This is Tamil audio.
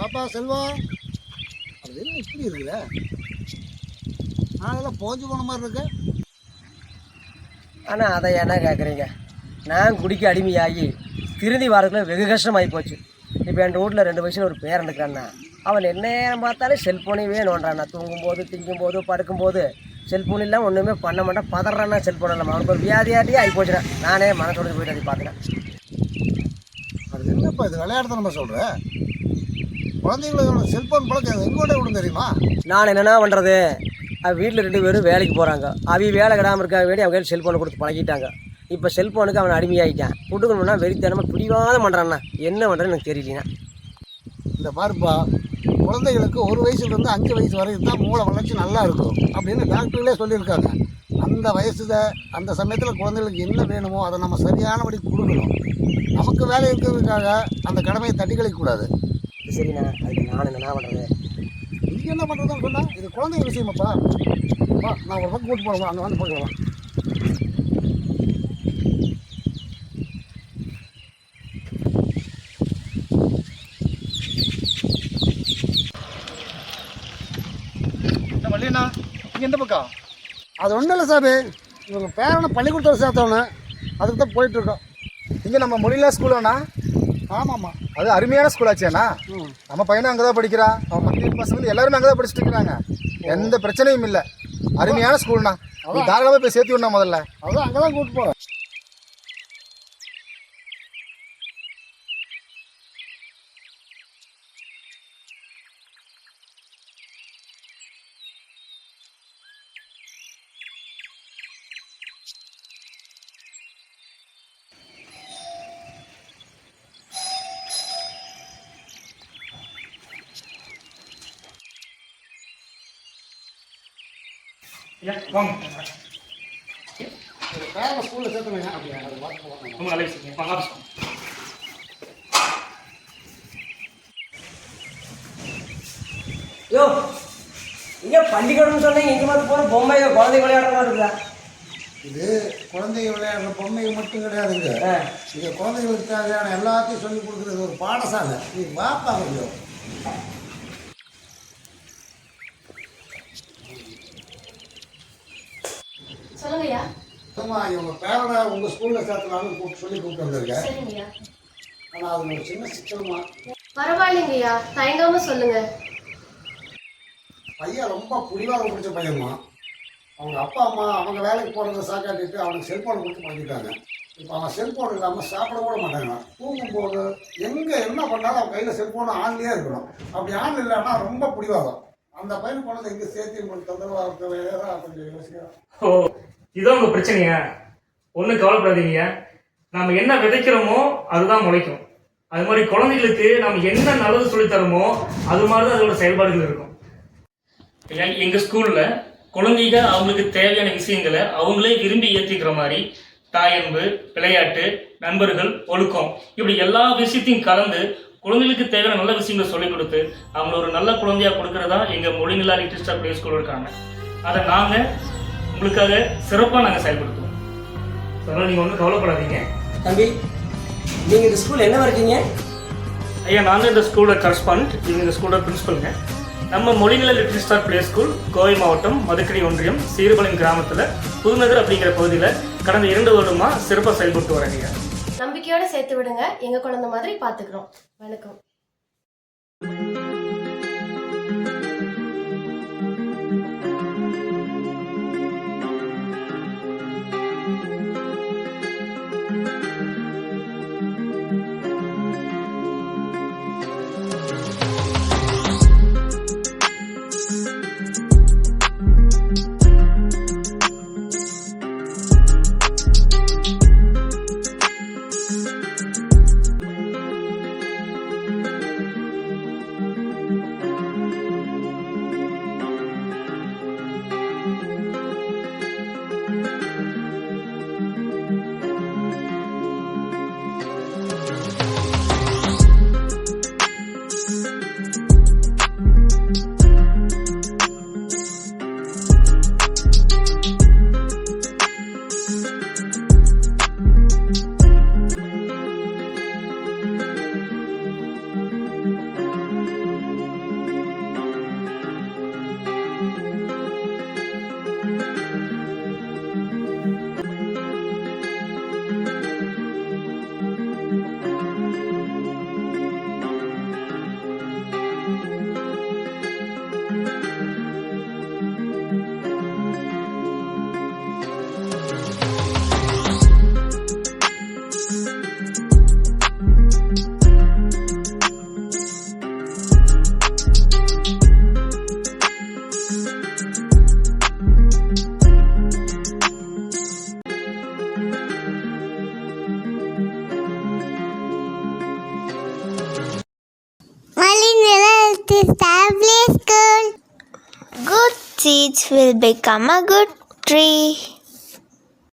வாப்பா செல்வம். அது என்ன இப்படி இருக்குல்ல? அதெல்லாம் போஞ்சு போன மாதிரி இருக்கு. ஆனால் அதை என்ன கேட்குறீங்க? நான் குடிக்க அடிமையாகி திருந்தி வாரத்தில் வெகு கஷ்டமாகி போச்சு. இப்போ என் வீட்டில் 2 வயசில் ஒரு பேரன் இருக்கிறான்னா அவன் என்ன நேரம் பார்த்தாலே செல்ஃபோனையே நோண்டுறான்னா. தூங்கும்போது திங்கும்போது படுக்கும்போது செல்ஃபோன் இல்லாமல் ஒன்றுமே பண்ண மாட்டேன். பதறான்னா செல்ஃபோன் இல்லாமல் அவனுக்கு ஒரு வியாதியாட்டியே ஆகி போச்சுறேன். நானே மனசோடு போயிட்டு அதை பார்க்குறேன். அது என்னப்பா இது விளையாடுறது நம்ம சொல்கிறேன்? குழந்தைங்களோட செல்ஃபோன் பழக்கம் எங்கோட விடும் தெரியுமா? நான் என்னென்ன பண்ணுறது? வீட்டில் 2 பேரும் வேலைக்கு போகிறாங்க. வேலை கிடாமல் இருக்க வேண்டி அவங்க கையில் செல்ஃபோனை கொடுத்து பழகிட்டாங்க. இப்போ செல்ஃபோனுக்கு அவனை அடிமையாகிட்டான். கொடுக்கணும்னா வெறித்தனமாக பிடிவாதம் பண்ணுறான்னா என்ன பண்ணுறேன்னு எனக்கு தெரியலண்ணா. இந்த பாருப்பா, குழந்தைகளுக்கு 1 வயசுலேருந்து 5 வயசு வரைக்கும் தான் மூளை வளர்ச்சி நல்லா இருக்கும் அப்படின்னு டாக்டர்களே சொல்லியிருக்காங்க. அந்த வயசுல அந்த சமயத்தில் குழந்தைகளுக்கு என்ன வேணுமோ அதை நம்ம சரியானபடி கொடுக்கணும். நமக்கு வேலை இருக்கிறதுக்காக அந்த கடமையை தட்டி கழிக்கக்கூடாது. சரிண்ணா, அதுக்கு நான் என்ன பண்ணுறது? நீ என்ன பண்ணுறதுன்னு சொன்னால் இது குழந்தைங்க விஷயமாப்பா. வா, நான் ஒரு பக்கம் கூட்டு போகிறேன். அங்கே வந்து போகலாம். மல்லியண்ணா, நீங்கள் எந்த பக்கம்? அது ஒன்றும் இல்லை சாமி, இவங்க பேரனை பள்ளிக்கூடத்தில் சேர்த்தோன்னு அதுக்கு தான் போயிட்டுருக்கோம். இங்கே நம்ம மொழியில ஸ்கூலாண்ணா? ஆமாம்மா, அது அருமையான ஸ்கூல் ஆச்சேண்ணா. நம்ம பையனும் அங்கே தான் படிக்கிறான். அவன் மத்திய பசங்க எல்லாருமே அங்கே தான் படிச்சுட்டு இருக்கிறாங்க. எந்த பிரச்சனையும் இல்லை. அருமையான ஸ்கூல்ண்ணா. அவன் தாராளமாக போய் சேர்த்து விடணும். முதல்ல அதான் அங்கே தான் கூப்பிட்டு போகிறேன். வாங்க. பேரனை ஸ்கூலில் சேர்த்துனீங்க அப்படியா? அது வாங்க. ரொம்ப நல்ல விஷயம். வாங்க ஆஃபீஸ் வாங்க. யோ, இங்கே பள்ளிக்கூடம்னு சொன்னீங்க, இங்கே மாதிரி போகிற பொம்மையோ குழந்தை விளையாடுற மாதிரி இருக்குதா? இது குழந்தைங்க விளையாடுற பொம்மைகள் மட்டும் கிடையாதுங்க. இது குழந்தைங்களுக்கு தேவையான எல்லாத்தையும் சொல்லிக் கொடுக்குறது ஒரு பாடசாலை. நீ வாப்பா கொஞ்சம். சொல்லுங்கய்யா. அம்மா, இவங்க பேரனை உங்கள் ஸ்கூலில் சேர்த்துலான்னு சொல்லி கூப்பிட்டு வந்திருக்கேன். சரிங்கய்யா. ஆனால் அது ஒரு சின்ன சிக்கலுமா. பரவாயில்லைங்கய்யா, தயங்காம சொல்லுங்க. பையன் ரொம்ப புடிவாதம் பிடிச்ச பையன்மா. அவங்க அப்பா அம்மா அவங்க வேலைக்கு போகிறத சாக்காட்டிட்டு அவனுக்கு செல்ஃபோனை கொடுத்து பழகிட்டாங்க. இப்போ அவன் செல்ஃபோன் இல்லாமல் சாப்பிட கூட மாட்டாங்க. தூங்கும்போது எங்கே என்ன பண்ணாலும் அவன் கையில் செல்ஃபோனை ஆன்லேயே இருக்கணும். அப்படி ஆன் இல்லைன்னா ரொம்ப புடிவாதம். அந்த பையன் கொண்டு எங்கே சேர்த்து உங்களுக்கு தொந்தரவாக இருக்க வேற கொஞ்சம் யோசிக்கிறோம். ஓ, இதுதான் உங்கள் பிரச்சனையா? ஒன்றும் கவலைப்படாதீங்க. நாம் என்ன விதைக்கிறோமோ அதுதான் முளைக்கும். அது மாதிரி குழந்தைகளுக்கு நம்ம என்ன நல்லது சொல்லித்தரோமோ அது மாதிரி தான் அதோட செயல்பாடுகள் இருக்கும். எங்கள் ஸ்கூலில் குழந்தைங்க அவங்களுக்கு தேவையான விஷயங்களை அவங்களே விரும்பி ஏற்றிக்கிற மாதிரி தாயன்பு, விளையாட்டு, நண்பர்கள், ஒழுக்கம், இப்படி எல்லா விஷயத்தையும் கலந்து குழந்தைகளுக்கு தேவையான நல்ல விஷயங்களை சொல்லிக் கொடுத்து அவங்கள ஒரு நல்ல குழந்தையாக கொடுக்கறதா எங்கள் மொழிநிலா லிட்டில் ஸ்டார் பிளே ஸ்கூல் இருக்காங்க. அதை நாங்கள் உங்களுக்காக சிறப்பாக நாங்கள் செயல்படுத்துவோம். அதனால் நீங்கள் ஒன்றும் கவலைப்படாதீங்க. தம்பி, நீங்கள் இந்த ஸ்கூல் என்ன இருக்கீங்க? ஐயா, நான் தான் இந்த ஸ்கூலோட கரஸ்பாண்ட். இவங்க இந்த ஸ்கூலோட பிரின்சிபலுங்க. நம்ம மொழிநிலை little star play school Kovai மாவட்டம் மதுக்கடி ஒன்றியம் சீர்பாளையம் கிராமத்தில் புதுநகர் அப்படிங்கிற பகுதியில் கடந்த 2 வருடமாக சிறப்பாக செயல்பட்டு வராங்க. நம்பிக்கையோட சேர்த்து விடுங்க. எங்க குழந்தை மாதிரி பாத்துக்கிறோம். வணக்கம். lovely school. Good seeds will become a good tree.